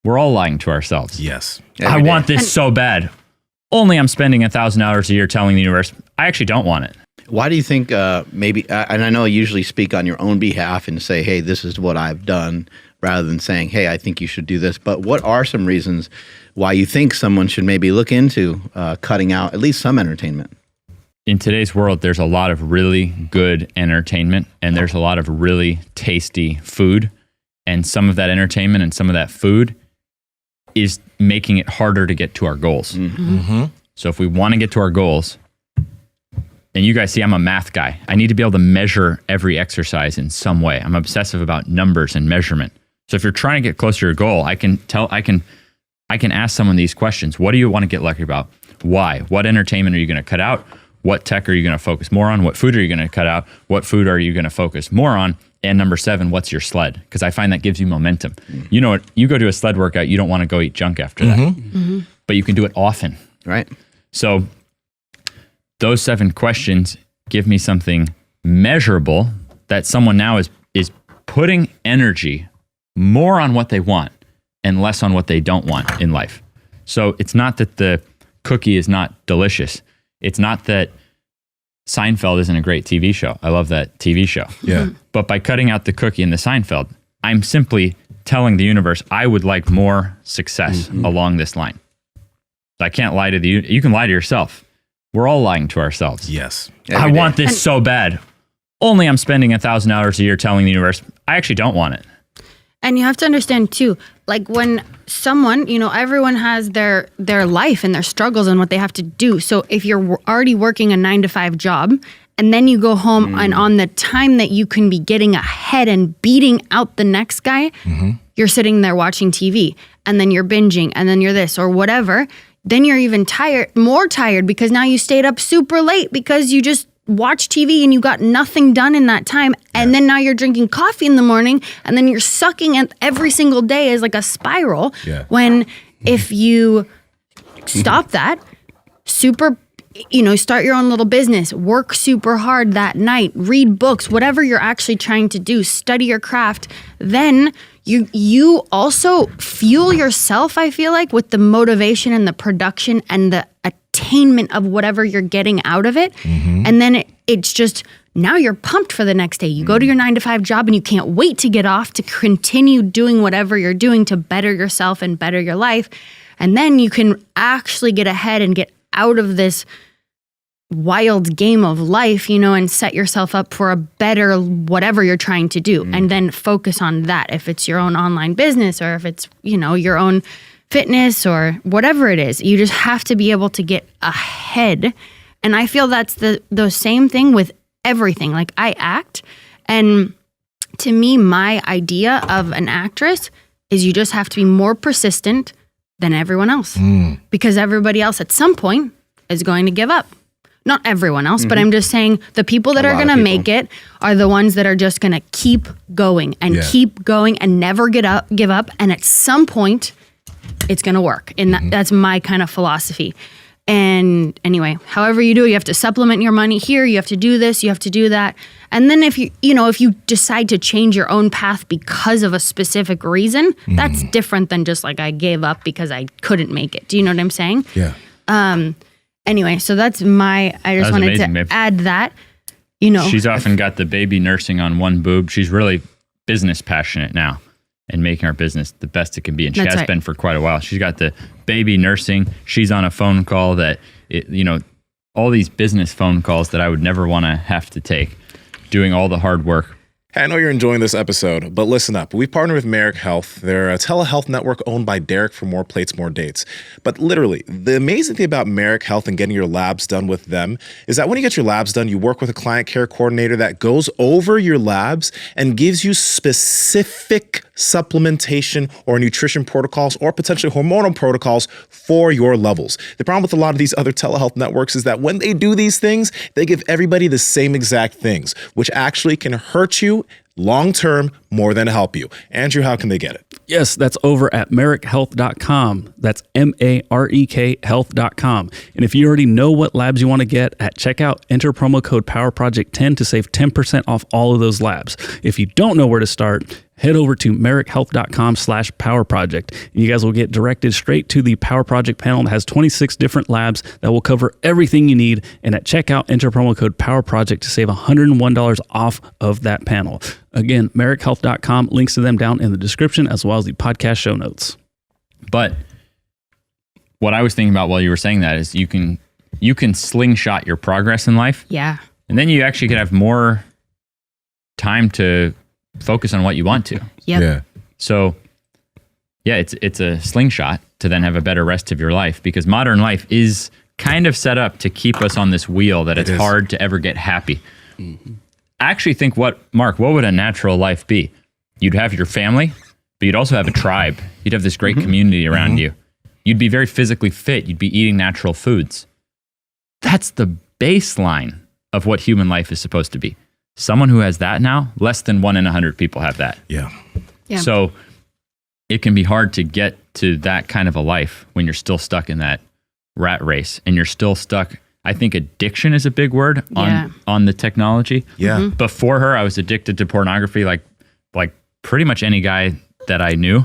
We're all lying to ourselves. Yes. I want this so bad. Only I'm spending $1,000 a year telling the universe, I actually don't want it. Why do you think maybe, and I know you usually speak on your own behalf and say, hey, this is what I've done, rather than saying, hey, I think you should do this. But what are some reasons why you think someone should maybe look into cutting out at least some entertainment? In today's world, there's a lot of really good entertainment and there's a lot of really tasty food. And some of that entertainment and some of that food is making it harder to get to our goals. Mm-hmm. So if we want to get to our goals, and you guys see I'm a math guy, I need to be able to measure every exercise in some way. I'm obsessive about numbers and measurement. So if you're trying to get closer to your goal, I can ask someone these questions. What do you want to get lucky about? Why? What entertainment are you going to cut out? What tech are you going to focus more on? What food are you going to cut out? What food are you going to focus more on? And number 7, what's your sled? Because I find that gives you momentum. Mm-hmm. You know what? You go to a sled workout, you don't want to go eat junk after that. Mm-hmm. But you can do it often. Right. So those 7 questions give me something measurable that someone now is putting energy more on what they want and less on what they don't want in life. So it's not that the cookie is not delicious. It's not that Seinfeld isn't a great TV show. I love that TV show. Yeah. But by cutting out the cookie in the Seinfeld, I'm simply telling the universe, I would like more success along this line. I can't lie to you can lie to yourself. We're all lying to ourselves. Yes. I want this so bad. Only I'm spending $1,000 a year telling the universe, I actually don't want it. And you have to understand too, like when someone, everyone has their life and their struggles and what they have to do. So if you're already working a 9-to-5 job and then you go home and on the time that you can be getting ahead and beating out the next guy, you're sitting there watching TV and then you're binging and then you're this or whatever. Then you're even more tired because now you stayed up super late because you just watch TV and you got nothing done in that time. And then now you're drinking coffee in the morning and then you're sucking at every single day as like a spiral. Yeah. When if you stop that, start your own little business, work super hard that night, read books, whatever you're actually trying to do, study your craft, then you also fuel yourself, I feel like, with the motivation and the production and the attainment of whatever you're getting out of it. And then it's just, now you're pumped for the next day. You go to your 9-to-5 job and you can't wait to get off to continue doing whatever you're doing to better yourself and better your life. And then you can actually get ahead and get out of this wild game of life, and set yourself up for a better whatever you're trying to do. And then focus on that. If it's your own online business or if it's, your own fitness or whatever it is, you just have to be able to get ahead. And I feel that's the same thing with everything. Like I act, and to me, my idea of an actress is you just have to be more persistent than everyone else because everybody else at some point is going to give up. Not everyone else, but I'm just saying the people that are going to make it are the ones that are just going to keep going and keep going and never give up. And at some point, it's going to work. And that's my kind of philosophy. And anyway, however you do, you have to supplement your money here. You have to do this. You have to do that. And then if you decide to change your own path because of a specific reason, that's different than just like I gave up because I couldn't make it. Do you know what I'm saying? Yeah. Anyway, so that's I just wanted to add that, She's often got the baby nursing on one boob. She's really business passionate now and making our business the best it can be. And she has been for quite a while. She's got the baby nursing. She's on a phone call that, all these business phone calls that I would never want to have to take, doing all the hard work. Hey, I know you're enjoying this episode, but listen up. We partner with Merrick Health. They're a telehealth network owned by Derek for more plates, more dates. But literally, the amazing thing about Merrick Health and getting your labs done with them is that when you get your labs done, you work with a client care coordinator that goes over your labs and gives you specific supplementation or nutrition protocols or potentially hormonal protocols for your levels. The problem with a lot of these other telehealth networks is that when they do these things, they give everybody the same exact things, which actually can hurt you long-term more than help you. Andrew, how can they get it? Yes, that's over at MerrickHealth.com. That's MAREK Health.com. And if you already know what labs you want to get at checkout, enter promo code PowerProject10 to save 10% off all of those labs. If you don't know where to start, head over to merrickhealth.com/power project. And you guys will get directed straight to the Power Project panel that has 26 different labs that will cover everything you need. And at checkout, enter promo code Power Project to save $101 off of that panel. Again, merrickhealth.com, links to them down in the description as well as the podcast show notes. But what I was thinking about while you were saying that is you can slingshot your progress in life. Yeah. And then you actually could have more time to focus on what you want to. Yep. Yeah. So yeah, it's a slingshot to then have a better rest of your life, because modern life is kind of set up to keep us on this wheel that it's hard to ever get happy. I actually think Mark, what would a natural life be? You'd have your family, but you'd also have a tribe. You'd have this great community around you. You'd be very physically fit. You'd be eating natural foods. That's the baseline of what human life is supposed to be. Someone who has that now, less than 1 in 100 people have that. Yeah. Yeah. So it can be hard to get to that kind of a life when you're still stuck in that rat race and you're still stuck. I think addiction is a big word on the technology. Yeah. Before her, I was addicted to pornography like pretty much any guy that I knew.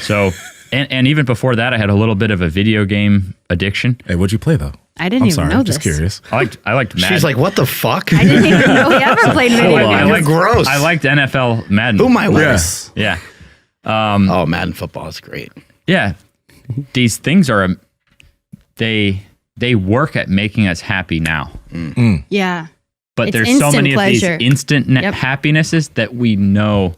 So, and even before that, I had a little bit of a video game addiction. Hey, what'd you play though? I didn't I'm even sorry, know this. just curious. I liked Madden. She's like, what the fuck? I didn't even know he ever played video on. games. I liked, gross. I liked NFL Madden. Who am I with? Yeah. Oh, Madden football is great. Yeah. These things are, they work at making us happy now. Yeah. But It's there's so instant many pleasure. of these instant Yep. happinesses that we know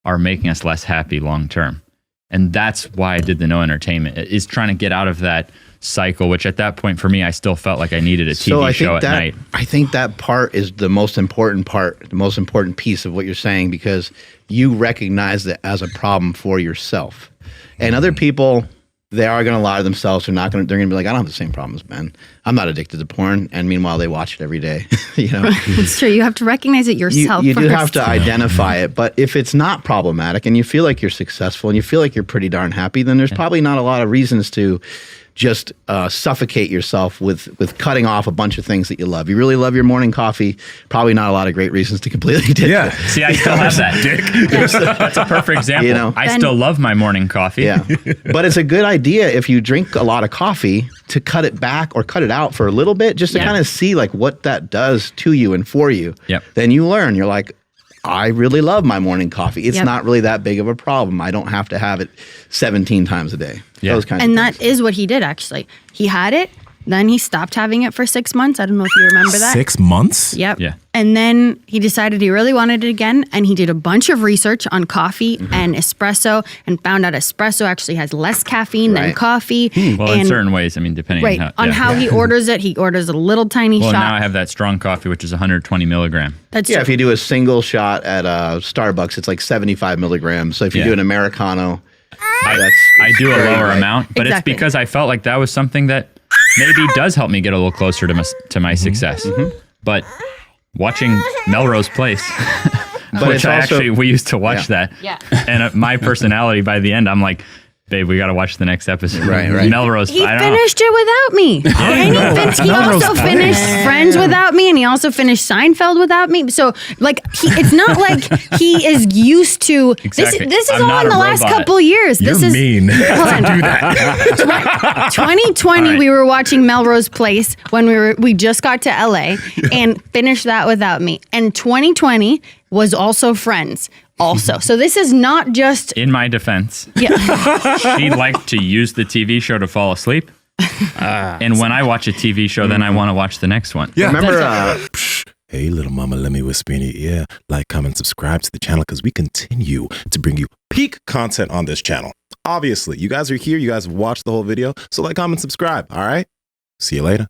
are making us less happy long term. And that's why I did the no entertainment, is trying to get out of that cycle, which at that point for me, I still felt like I needed a TV show at night. I think that part is the most important part, the most important piece of what you're saying, because you recognize it as a problem for yourself. And other people, they are going to lie to themselves. They're going to be like, I don't have the same problems, man. I'm not addicted to porn. And meanwhile, they watch it every day. You know, It's true. You have to recognize it yourself you do first. have to identify it. But if it's not problematic and you feel like you're successful and you feel like you're pretty darn happy, then there's probably not a lot of reasons to just suffocate yourself with cutting off a bunch of things that you love. You really love your morning coffee, probably not a lot of great reasons to completely ditch it. See, I still have that. That's a perfect example. You know? I still love my morning coffee. Yeah. But it's a good idea if you drink a lot of coffee to cut it back or cut it out for a little bit, just to kind of see like what that does to you and for you. Yep. Then you learn. You're like, I really love my morning coffee. It's Yep. not really that big of a problem. I don't have to have it 17 times a day. Yeah. Those kinds And of that things. is what he did, actually. He had it, then he stopped having it for 6 months. I don't know if you remember that. 6 months? Yep. Yeah. And then he decided he really wanted it again, and he did a bunch of research on coffee Mm-hmm. and espresso, and found out espresso actually has less caffeine than Right. coffee. Well, in and, certain ways, I mean, depending right, on how, he orders it. He orders a little tiny Well, shot. now I have that strong coffee, which is 120 milligram. That's Yeah, true. if you do a single shot at Starbucks, it's like 75 milligrams. So if you Yeah. do an Americano, I do a lower amount, but Exactly. it's because I felt like that was something that maybe does help me get a little closer to my success. But watching Melrose Place, But which it's I also- actually, we used to watch that. Yeah. And my personality by the end, I'm like, babe, we got to watch the next episode. Right. Melrose, He I don't know. finished it without me. And he also finished Friends without me, and he also finished Seinfeld without me. So, like, it's not like he is used to Exactly. this. This is I'm all not in the a last robot. couple years. You're This is mean. Hold on. 2020, All right. we were watching Melrose Place when we just got to LA and finished that without me. And 2020 was also Friends. Also, so this is not just In my defense, she liked to use the TV show to fall asleep. And when I watch a TV show, then I want to watch the next one. Yeah. remember, Hey, little mama, let me whisper in your ear. Like, comment, subscribe to the channel because we continue to bring you peak content on this channel. Obviously, you guys are here. You guys have watched the whole video. So like, comment, subscribe. All right? See you later.